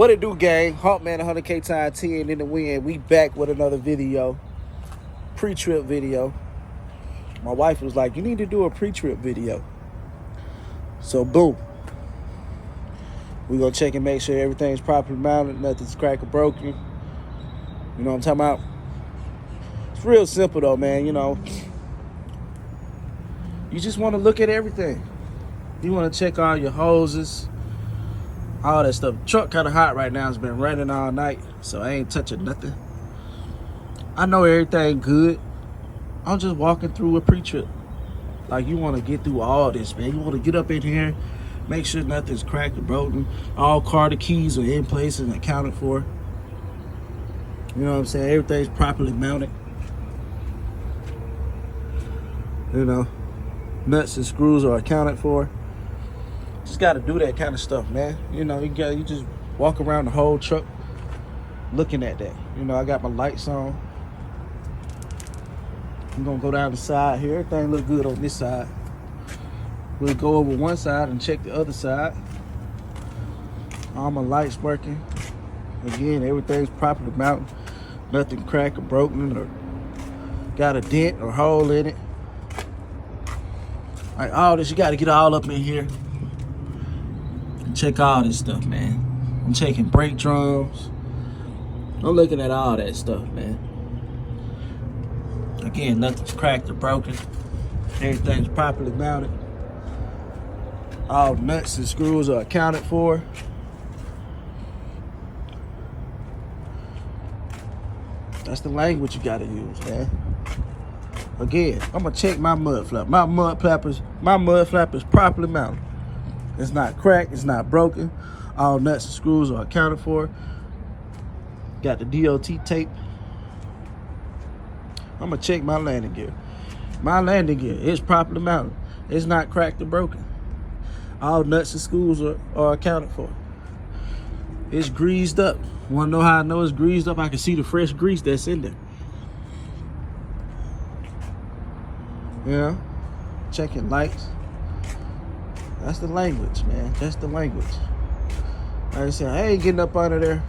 What it do, gang? Hawkman 100K time 10 in the wind. We back with another video. Pre-trip video. My wife was like, you need to do a pre-trip video. So boom. We gonna check and make sure everything's properly mounted, nothing's cracked or broken. You know what I'm talking about? It's real simple though, man. You know, you just want to look at everything. You want to check all your hoses, all that stuff. Truck kind of hot right now. It's been running all night, so I ain't touching nothing. I know everything good. I'm just walking through a pre-trip. Like, you want to get through all this, man. You want to get up in here, make sure nothing's cracked or broken. All car keys are in place and accounted for. You know what I'm saying? Everything's properly mounted. You know, nuts and screws are accounted for. Just got to do that kind of stuff, man. You know, you just walk around the whole truck looking at that. You know, I got my lights on. I'm gonna go down the side here. Everything look good on this side. We'll go over one side and check the other side. All my lights working. Again, everything's properly mounted. Nothing cracked or broken or got a dent or hole in it. Like, all this, you got to get all up in here and check all this stuff, man. I'm checking brake drums. I'm looking at all that stuff, man. Again, nothing's cracked or broken. Everything's properly mounted. All nuts and screws are accounted for. That's the language you gotta use, man. Again, I'm gonna check my mud flap. My mud flap is properly mounted. It's not cracked, it's not broken. All nuts and screws are accounted for. Got the DOT tape. I'm gonna check my landing gear. My landing gear is properly mounted. It's not cracked or broken. All nuts and screws are accounted for. It's greased up. Wanna know how I know it's greased up? I can see the fresh grease that's in there. Yeah, checking lights. That's the language, man. That's the language. Like I said, I ain't getting up under there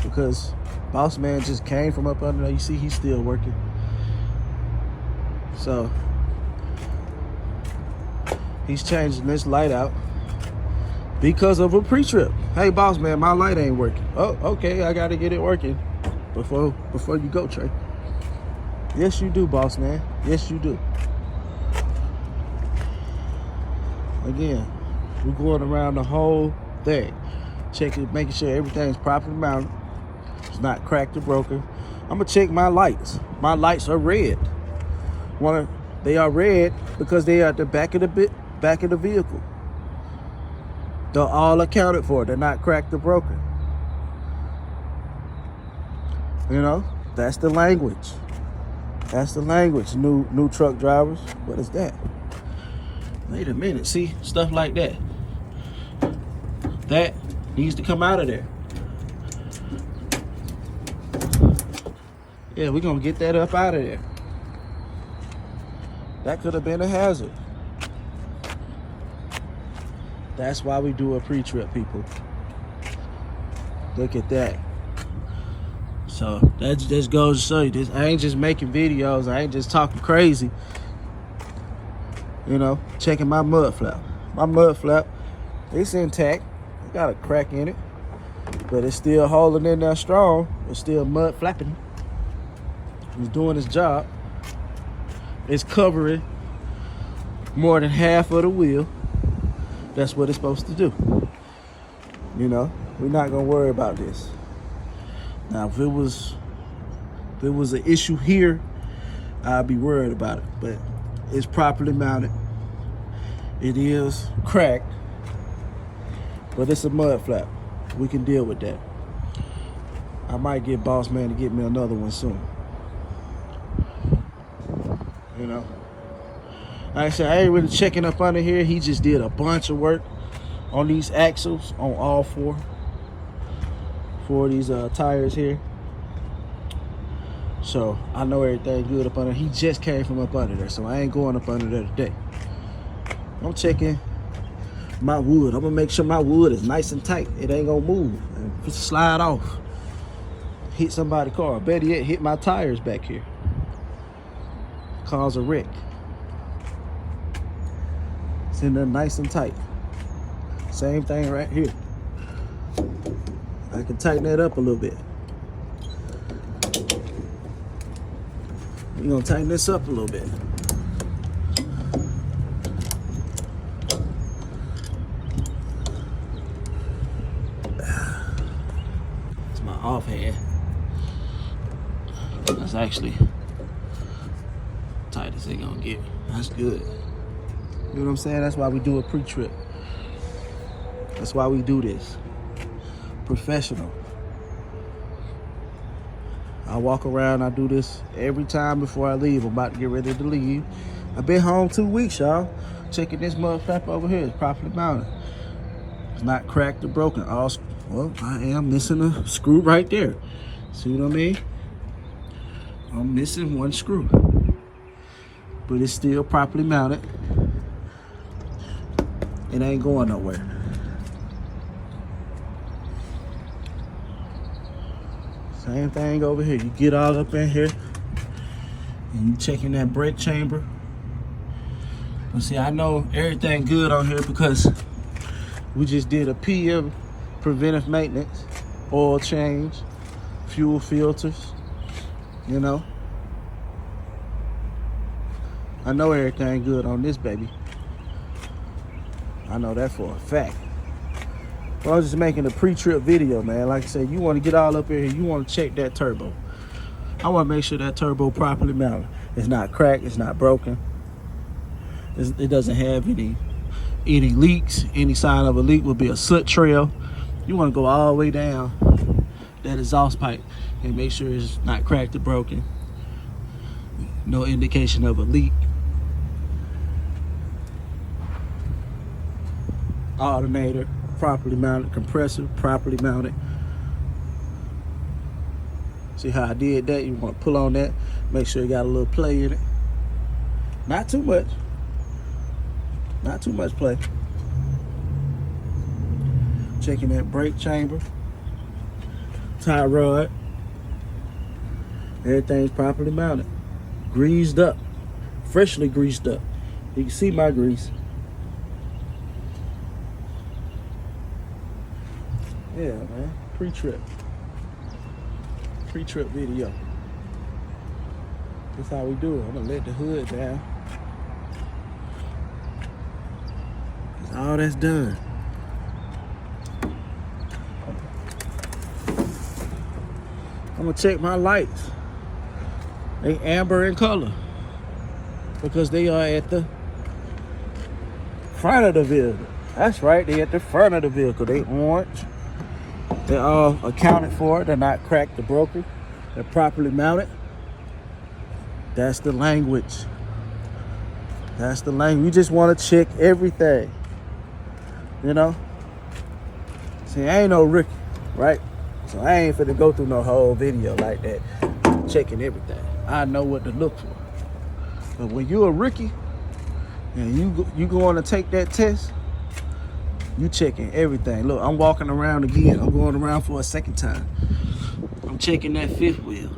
because boss man just came from up under there. You see, he's still working. So he's changing this light out because of a pre-trip. Hey, boss man, my light ain't working. Oh, okay, I gotta get it working before you go, Trey. Yes, you do, boss man. Yes, you do. Again, we're going around the whole thing, checking, making sure everything's properly mounted. It's not cracked or broken. I'm gonna check my lights. My lights are red. They are red because they are at the back of the vehicle. They're all accounted for. They're not cracked or broken. You know, that's the language. That's the language. New truck drivers. What is that? Wait a minute, see, stuff like that. That needs to come out of there. Yeah, we're gonna get that up out of there. That could have been a hazard. That's why we do a pre-trip, people. Look at that. So that just goes to show you this. I ain't just making videos. I ain't just talking crazy. You know, checking my mud flap. My mud flap, it's intact. It got a crack in it, but it's still holding in there strong. It's still mud flapping. It's doing its job. It's covering more than half of the wheel. That's what it's supposed to do. You know, we're not gonna worry about this. Now, if it was an issue here, I'd be worried about it, but it's properly mounted. It is cracked, but it's a mud flap. We can deal with that. I might get boss man to get me another one soon. You know, like I said, I ain't really checking up under here. He just did a bunch of work on these axles, on all four of these tires here. So I know everything good up under. He just came from up under there, so I ain't going up under there today. I'm checking my wood. I'm gonna make sure my wood is nice and tight. It ain't gonna move and just slide off. Hit somebody's car. Better yet, hit my tires back here. Cause a wreck. It's in there nice and tight. Same thing right here. I can tighten that up a little bit. We're gonna tighten this up a little bit. It's my offhand. That's actually tight as they gonna get. That's good. You know what I'm saying? That's why we do a pre-trip. That's why we do this. Professional. I walk around, I do this every time before I leave. I'm about to get ready to leave. I've been home 2 weeks, y'all. Checking this motherfucker over here. It's properly mounted. It's not cracked or broken. Well, I am missing a screw right there. See what I mean? I'm missing one screw. But it's still properly mounted. It ain't going nowhere. Same thing over here. You get all up in here and you checking that brake chamber. But see, I know everything good on here because we just did a PM, preventive maintenance, oil change, fuel filters, you know. I know everything good on this baby. I know that for a fact. But I was just making a pre-trip video, man. Like I said, you want to get all up in here, you want to check that turbo. I want to make sure that turbo properly mounted. It's not cracked, it's not broken. It doesn't have any leaks. Any sign of a leak would be a soot trail. You want to go all the way down that exhaust pipe and make sure it's not cracked or broken. No indication of a leak. Alternator properly mounted, compressor properly mounted. See how I did that? You want to pull on that, make sure you got a little play in it. Not too much. Not too much play. Checking that brake chamber, tie rod. Everything's properly mounted. Greased up, freshly greased up. You can see my grease. Yeah, man, pre-trip video. That's how we do it. I'm gonna let the hood down. That's all that's done. I'm gonna check my lights. They amber in color because they are at the front of the vehicle. That's right, they at the front of the vehicle. They orange. They're all accounted for. They're not cracked or broken. They're properly mounted. That's the language. That's the language. You just want to check everything. You know? See, I ain't no rookie, right? So I ain't finna go through no whole video like that, checking everything. I know what to look for. But when you're a rookie and you going to take that test, you checking everything. Look, I'm walking around again. I'm going around for a second time. I'm checking that fifth wheel.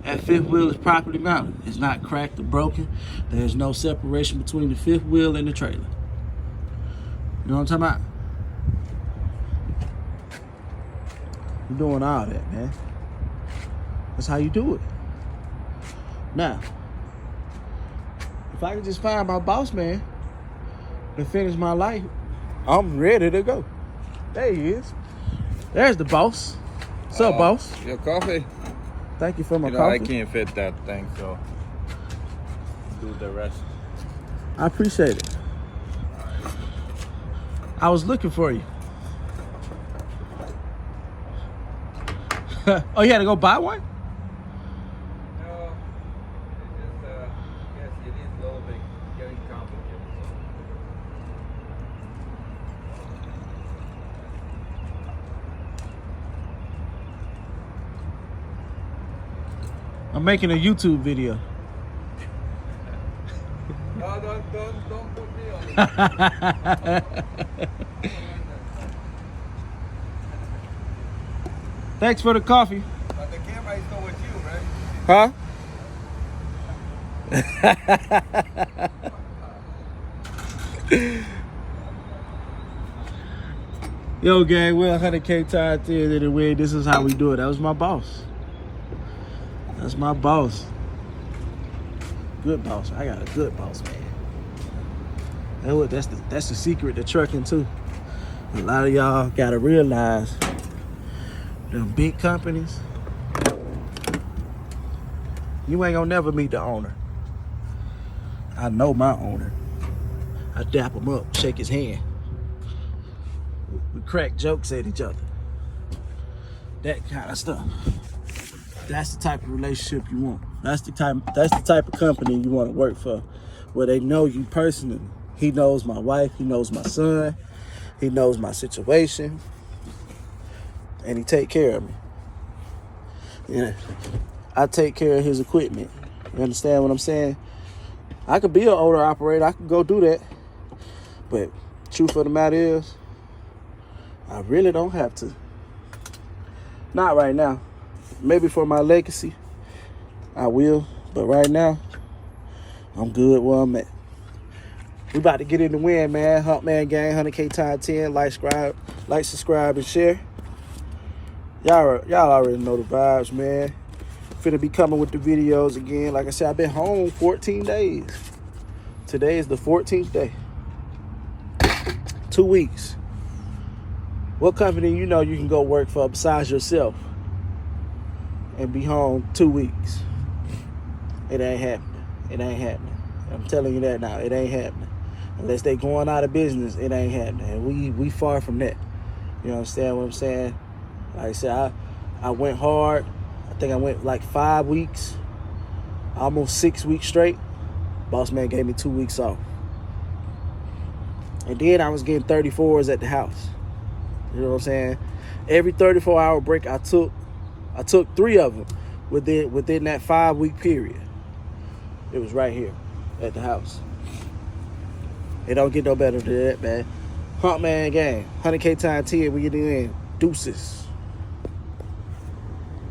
That fifth wheel is properly mounted. It's not cracked or broken. There's no separation between the fifth wheel and the trailer. You know what I'm talking about? You're doing all that, man. That's how you do it. Now, if I can just find my boss man to finish my life, I'm ready to go. There he is. There's the boss. What's up, boss? Your coffee? Thank you for my coffee. coffee. I can't fit that thing, so do the rest. I appreciate it. I was looking for you. Oh, you had to go buy one? No, it's just, yes, it is a little bit getting complicated. I'm making a YouTube video. No, don't put me on it. Thanks for the coffee. But the camera is still with you, right? Huh? Yo, gang, we're 100K tied in the way. This is how we do it. That was my boss. That's my boss. Good boss. I got a good boss, man. That's the secret to trucking too. A lot of y'all gotta realize them big companies, you ain't gonna never meet the owner. I know my owner. I dap him up, shake his hand. We crack jokes at each other. That kind of stuff. That's the type of relationship you want. That's the type of company you want to work for, where they know you personally. He knows my wife, he knows my son, he knows my situation, and he take care of me. Yeah, I take care of his equipment. You understand what I'm saying? I could be an owner operator, I could go do that, but truth of the matter is, I really don't have to. Not right now. Maybe for my legacy, I will. But right now, I'm good where I'm at. We about to get in the win, man. Huntman Gang, 100K Time 10. Like, subscribe, and share. Y'all already know the vibes, man. Finna be coming with the videos again. Like I said, I've been home 14 days. Today is the 14th day. 2 weeks. What company you know you can go work for besides yourself and be home 2 weeks? It ain't happening. It ain't happening. I'm telling you that now. It ain't happening. Unless they going out of business, it ain't happening. And we far from that. You understand what I'm saying? Like I said, I went hard. I think I went like 5 weeks, almost 6 weeks straight. Boss man gave me 2 weeks off. And then I was getting 34s at the house. You know what I'm saying? Every 34-hour break I took 3 of them within that 5-week period. It was right here at the house. It don't get no better than that, man. Huntman Gang, 100K Time 10, we get in. Deuces.